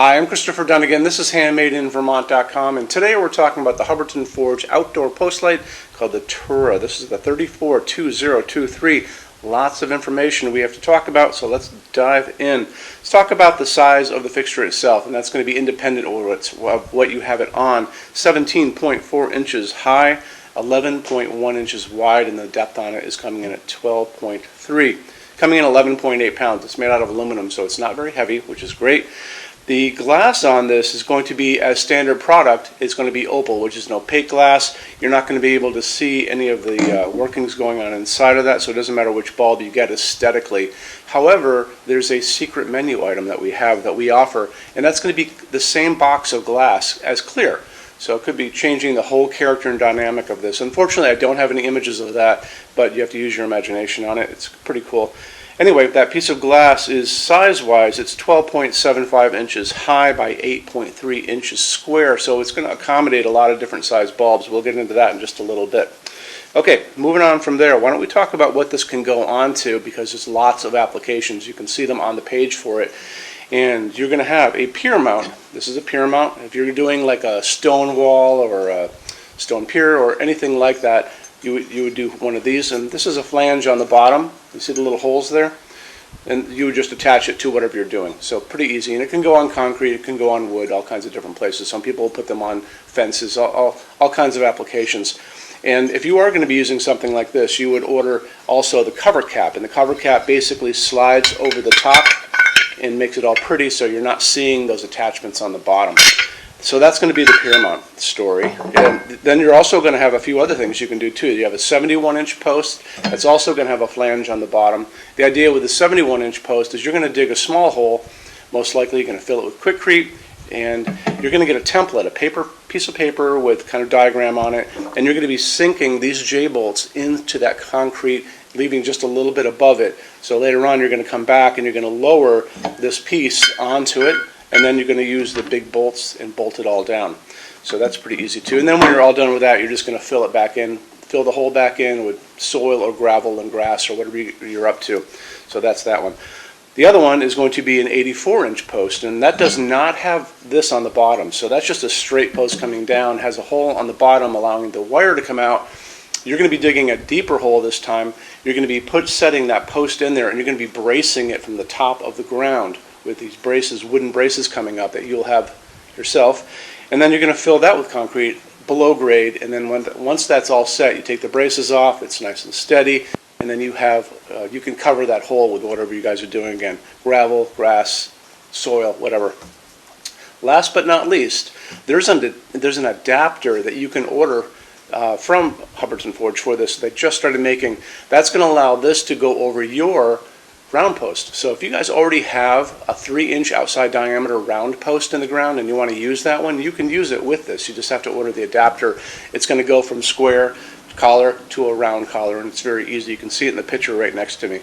Hi, I'm Christopher Dunnigan. This is HandmadeInVermont.com, and today we're talking about the Hubbardton Forge outdoor post light called the Tura. This is the 342023. Lots of information we have to talk about, so let's dive in. Let's talk about the size of the fixture itself, and that's going to be independent of what you have it on. 17.4 inches high, 11.1 inches wide, and the depth on it is coming in at 12.3. Coming in 11.8 pounds. It's made out of aluminum, so it's not very heavy, which is great. The glass on this is going to be, as standard product, it's going to be opal, which is an opaque glass. You're not going to be able to see any of the workings going on inside of that, so it doesn't matter which bulb you get aesthetically. However, there's a secret menu item that we have that we offer, and that's going to be the same box of glass as clear. So it could be changing the whole character and dynamic of this. Unfortunately, I don't have any images of that, but you have to use your imagination on it. It's pretty cool. Anyway, that piece of glass is size-wise, it's 12.75 inches high by 8.3 inches square, so it's going to accommodate a lot of different size bulbs. We'll get into that in just a little bit. Okay, moving on from there, why don't we talk about what this can go on to, because there's lots of applications. You can see them on the page for it. And you're going to have a pier mount. This is a pier mount. If you're doing like a stone wall or a stone pier or anything like that, you would do one of these. And this is a flange on the bottom. You see the little holes there? And you would just attach it to whatever you're doing. So pretty easy. And it can go on concrete, it can go on wood, all kinds of different places. Some people will put them on fences, all kinds of applications. And if you are going to be using something like this, you would order also the cover cap. And the cover cap basically slides over the top and makes it all pretty, so you're not seeing those attachments on the bottom. So that's going to be the pier mount story. And then you're also going to have a few other things you can do too. You have a 71-inch post that's also going to have a flange on the bottom. The idea with the 71-inch post is you're going to dig a small hole. Most likely you're going to fill it with Quikrete, and you're going to get a template, a piece of paper with kind of diagram on it, and you're going to be sinking these J-bolts into that concrete, leaving just a little bit above it. So later on you're going to come back and you're going to lower this piece onto it, and then you're going to use the big bolts and bolt it all down. So that's pretty easy too. And then when you're all done with that, you're just going to fill it back in, fill the hole back in with soil or gravel and grass or whatever you're up to. So that's that one. The other one is going to be an 84-inch post, and that does not have this on the bottom. So that's just a straight post coming down, has a hole on the bottom allowing the wire to come out. You're going to be digging a deeper hole this time. You're going to be setting that post in there, and you're going to be bracing it from the top of the ground with these braces, wooden braces coming up that you'll have yourself. And then you're going to fill that with concrete below grade, and then once that's all set, you take the braces off, it's nice and steady, and then you can cover that hole with whatever you guys are doing again. Gravel, grass, soil, whatever. Last but not least, there's an adapter that you can order from Hubbardton Forge for this. They just started making. That's going to allow this to go over your round post. So if you guys already have a 3-inch outside diameter round post in the ground and you want to use that one, you can use it with this. You just have to order the adapter. It's going to go from square collar to a round collar, and it's very easy. You can see it in the picture right next to me.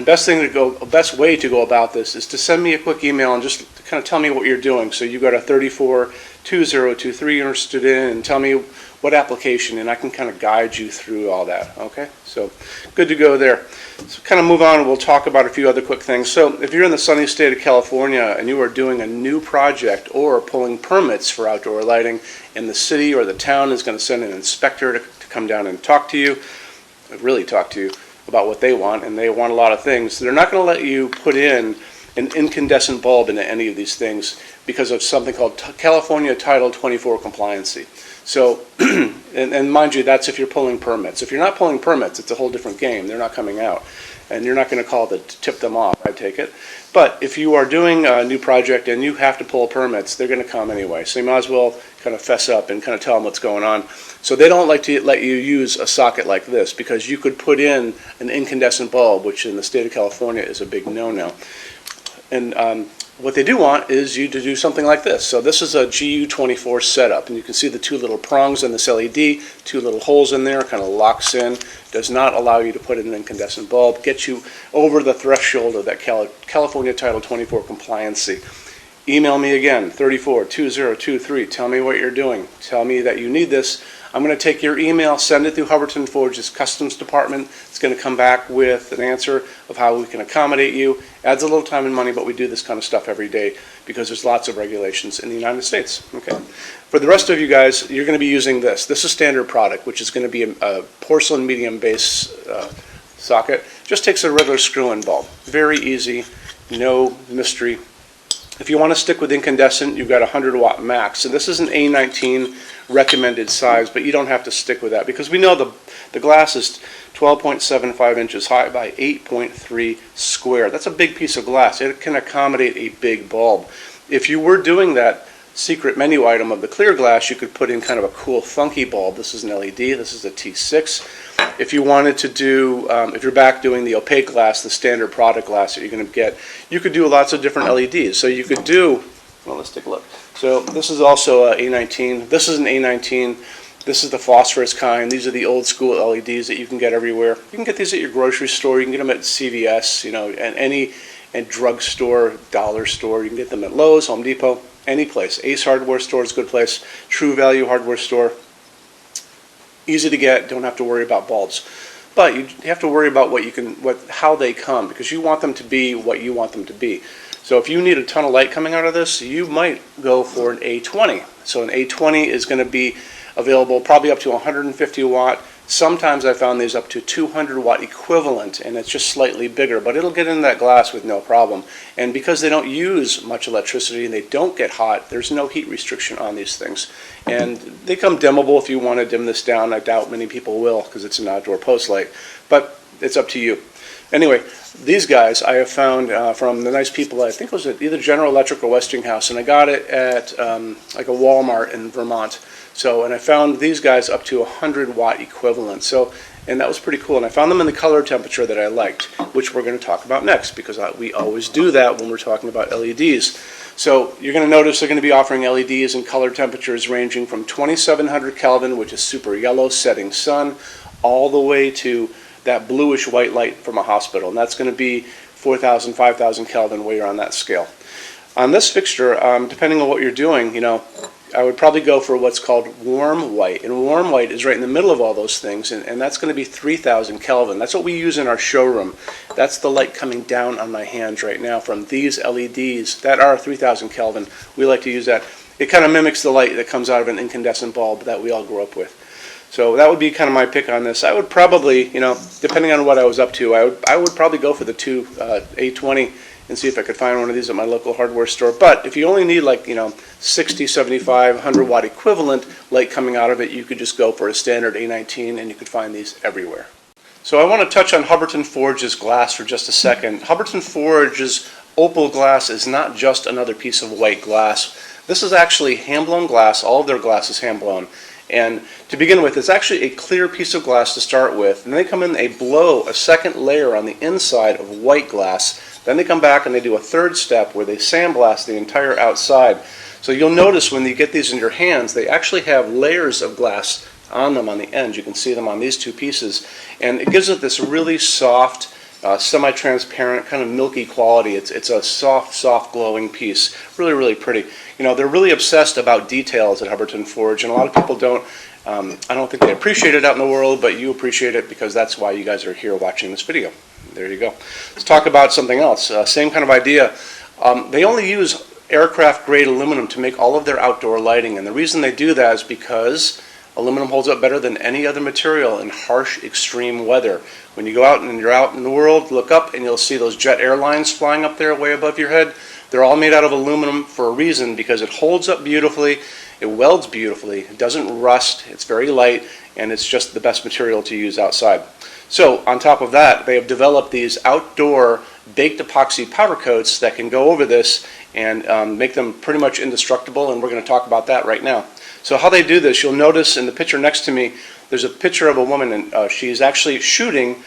Best way to go about this is to send me a quick email and just kind of tell me what you're doing. So you got a 342023 interested in, and tell me what application, and I can kind of guide you through all that. Okay, so good to go there. So kind of move on, and we'll talk about a few other quick things. So if you're in the sunny state of California and you are doing a new project or pulling permits for outdoor lighting, and the city or the town is going to send an inspector to come down and talk to you, really talk to you about what they want, and they want a lot of things, they're not going to let you put in an incandescent bulb into any of these things because of something called California Title 24 compliancy. So, and mind you, that's if you're pulling permits. If you're not pulling permits, it's a whole different game. They're not coming out. And you're not going to call to tip them off, I take it. But if you are doing a new project and you have to pull permits, they're going to come anyway. So you might as well kind of fess up and kind of tell them what's going on. So they don't like to let you use a socket like this because you could put in an incandescent bulb, which in the state of California is a big no-no. And what they do want is you to do something like this. So this is a GU24 setup, and you can see the two little prongs in this LED, two little holes in there, kind of locks in, does not allow you to put in an incandescent bulb, gets you over the threshold of that California Title 24 compliancy. Email me again, 342023, tell me what you're doing, tell me that you need this. I'm going to take your email, send it through Hubbardton Forge's customs department. It's going to come back with an answer of how we can accommodate you. Adds a little time and money, but we do this kind of stuff every day because there's lots of regulations in the United States. Okay. For the rest of you guys, you're going to be using this. This is standard product, which is going to be a porcelain medium base socket. Just takes a regular screw-in bulb. Very easy, no mystery. If you want to stick with incandescent, you've got 100 watt max. So this is an A19 recommended size, but you don't have to stick with that because we know the glass is 12.75 inches high by 8.3 square. That's a big piece of glass. It can accommodate a big bulb. If you were doing that secret menu item of the clear glass, you could put in kind of a cool funky bulb. This is an LED. This is a T6. If you wanted to do, if you're back doing the opaque glass, the standard product glass that you're going to get, you could do lots of different LEDs. So you could do, well, let's take a look. So this is also a A19. This is an A19. This is the phosphorus kind. These are the old school LEDs that you can get everywhere. You can get these at your grocery store. You can get them at CVS, you know, and any drugstore, dollar store. You can get them at Lowe's, Home Depot, any place. Ace Hardware Store is a good place. True Value Hardware Store. Easy to get. Don't have to worry about bulbs. But you have to worry about how they come, because you want them to be what you want them to be. So if you need a ton of light coming out of this, you might go for an A20. So an A20 is going to be available probably up to 150 watt. Sometimes I found these up to 200 watt equivalent, and it's just slightly bigger, but it'll get in that glass with no problem. And because they don't use much electricity and they don't get hot, there's no heat restriction on these things. And they come dimmable if you want to dim this down. I doubt many people will because it's an outdoor post light, but it's up to you. Anyway, these guys I have found from the nice people, I think it was at either General Electric or Westinghouse, and I got it at like a Walmart in Vermont. So, and I found these guys up to 100 watt equivalent. So, and that was pretty cool. And I found them in the color temperature that I liked, which we're going to talk about next, because we always do that when we're talking about LEDs. So you're going to notice they're going to be offering LEDs in color temperatures ranging from 2700 Kelvin, which is super yellow, setting sun, all the way to that bluish white light from a hospital. And that's going to be 4000, 5000 Kelvin where you're on that scale. On this fixture, depending on what you're doing, you know, I would probably go for what's called warm white. And warm white is right in the middle of all those things, and that's going to be 3000 Kelvin. That's what we use in our showroom. That's the light coming down on my hands right now from these LEDs that are 3000 Kelvin. We like to use that. It kind of mimics the light that comes out of an incandescent bulb that we all grew up with. So that would be kind of my pick on this. I would probably, you know, depending on what I was up to, I would probably go for the two A20 and see if I could find one of these at my local hardware store. But if you only need, like, you know, 60, 75, 100 watt equivalent light coming out of it, you could just go for a standard A19, and you could find these everywhere. So I want to touch on Hubbardton Forge's glass for just a second. Hubbardton Forge's opal glass is not just another piece of white glass. This is actually hand-blown glass. All of their glass is hand-blown. And to begin with, it's actually a clear piece of glass to start with. And they come in, they blow a second layer on the inside of white glass. Then they come back and they do a third step where they sandblast the entire outside. So you'll notice when you get these in your hands, they actually have layers of glass on them on the ends. You can see them on these two pieces. And it gives it this really soft, semi-transparent, kind of milky quality. It's a soft glowing piece. Really, really pretty. You know, they're really obsessed about details at Hubbardton Forge, and a lot of people don't. I don't think they appreciate it out in the world, but you appreciate it because that's why you guys are here watching this video. There you go. Let's talk about something else. Same kind of idea. They only use aircraft-grade aluminum to make all of their outdoor lighting, and the reason they do that is because aluminum holds up better than any other material in harsh, extreme weather. When you go out and you're out in the world, look up and you'll see those jet airlines flying up there way above your head. They're all made out of aluminum for a reason, because it holds up beautifully, it welds beautifully, it doesn't rust, it's very light, and it's just the best material to use outside. So on top of that, they have developed these outdoor baked epoxy powder coats that can go over this and make them pretty much indestructible, and we're going to talk about that right now. So how they do this, you'll notice in the picture next to me, there's a picture of a woman, and she's actually shooting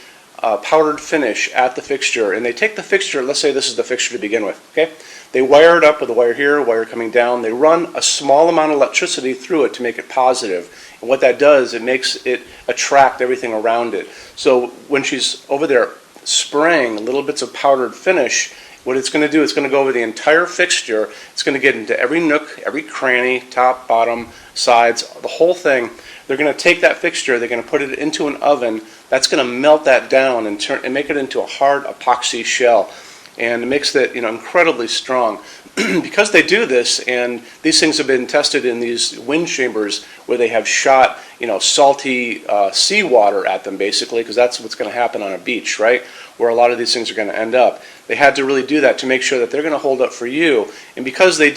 powdered finish at the fixture. And they take the fixture, let's say this is the fixture to begin with, okay? They wire it up with a wire here, a wire coming down. They run a small amount of electricity through it to make it positive. And what that does, it makes it attract everything around it. So when she's over there spraying little bits of powdered finish, what it's going to do, it's going to go over the entire fixture. It's going to get into every nook, every cranny, top, bottom, sides, the whole thing. They're going to take that fixture, they're going to put it into an oven. That's going to melt that down and make it into a hard epoxy shell. And it makes it, you know, incredibly strong. because they do this, and these things have been tested in these wind chambers where they have shot, salty seawater at them, basically, because that's what's going to happen on a beach, right? Where a lot of these things are going to end up. They had to really do that to make sure that they're going to hold up for you. And because they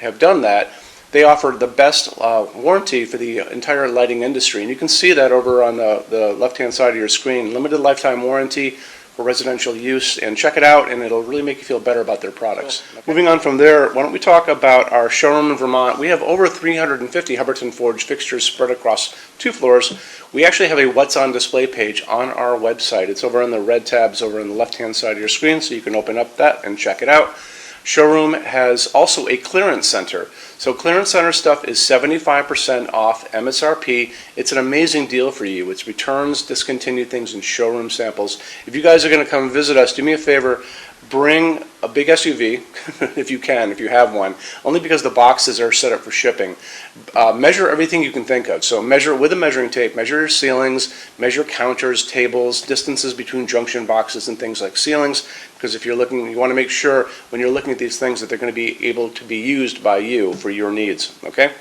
have done that, they offer the best warranty for the entire lighting industry. And you can see that over on the left-hand side of your screen. Limited lifetime warranty for residential use, and check it out, and it'll really make you feel better about their products. Cool. Okay. Moving on from there, why don't we talk about our showroom in Vermont. We have over 350 Hubbardton Forge fixtures spread across 2 floors. We actually have a What's on Display page on our website. It's over in the red tabs over on the left-hand side of your screen, so you can open up that and check it out. Showroom has also a clearance center. So clearance center stuff is 75% off MSRP. It's an amazing deal for you. It's returns, discontinued things, and showroom samples. If you guys are going to come visit us, do me a favor, bring a big SUV, if you can, if you have one, only because the boxes are set up for shipping. Measure everything you can think of. So measure with a measuring tape, measure your ceilings, measure counters, tables, distances between junction boxes and things like ceilings, because if you're looking, you want to make sure when you're looking at these things that they're going to be able to be used by you for your needs, okay?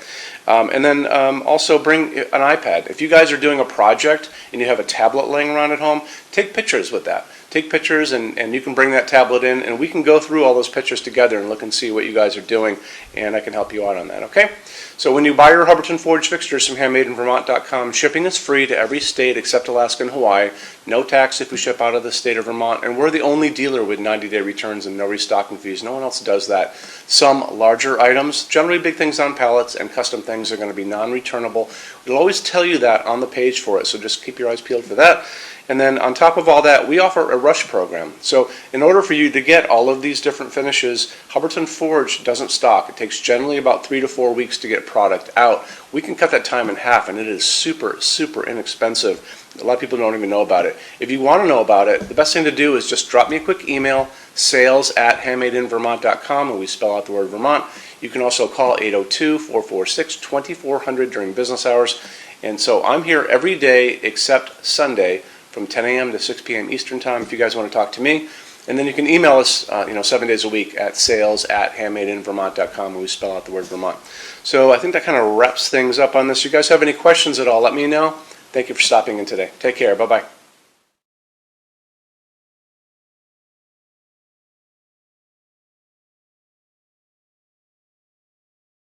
And then also bring an iPad. If you guys are doing a project and you have a tablet laying around at home, take pictures with that. Take pictures, and you can bring that tablet in, and we can go through all those pictures together and look and see what you guys are doing, and I can help you out on that, okay? So when you buy your Hubbardton Forge fixtures from HandmadeInVermont.com, shipping is free to every state except Alaska and Hawaii. No tax if we ship out of the state of Vermont, and we're the only dealer with 90-day returns and no restocking fees. No one else does that. Some larger items, generally big things on pallets and custom things, are going to be non-returnable. We'll always tell you that on the page for it, so just keep your eyes peeled for that. And then on top of all that, we offer a rush program. So in order for you to get all of these different finishes, Hubbardton Forge doesn't stock. It takes generally about 3 to 4 weeks to get product out. We can cut that time in half, and it is super, super inexpensive. A lot of people don't even know about it. If you want to know about it, the best thing to do is just drop me a quick email, sales@HandmadeInVermont.com, and we spell out the word Vermont. You can also call 802-446-2400 during business hours. And so I'm here every day except Sunday, from 10 a.m. to 6 p.m. Eastern Time if you guys want to talk to me. And then you can email us 7 days a week at sales@HandmadeInVermont.com, and we spell out the word Vermont. So I think that kind of wraps things up on this. You guys have any questions at all, let me know. Thank you for stopping in today. Take care. Bye-bye.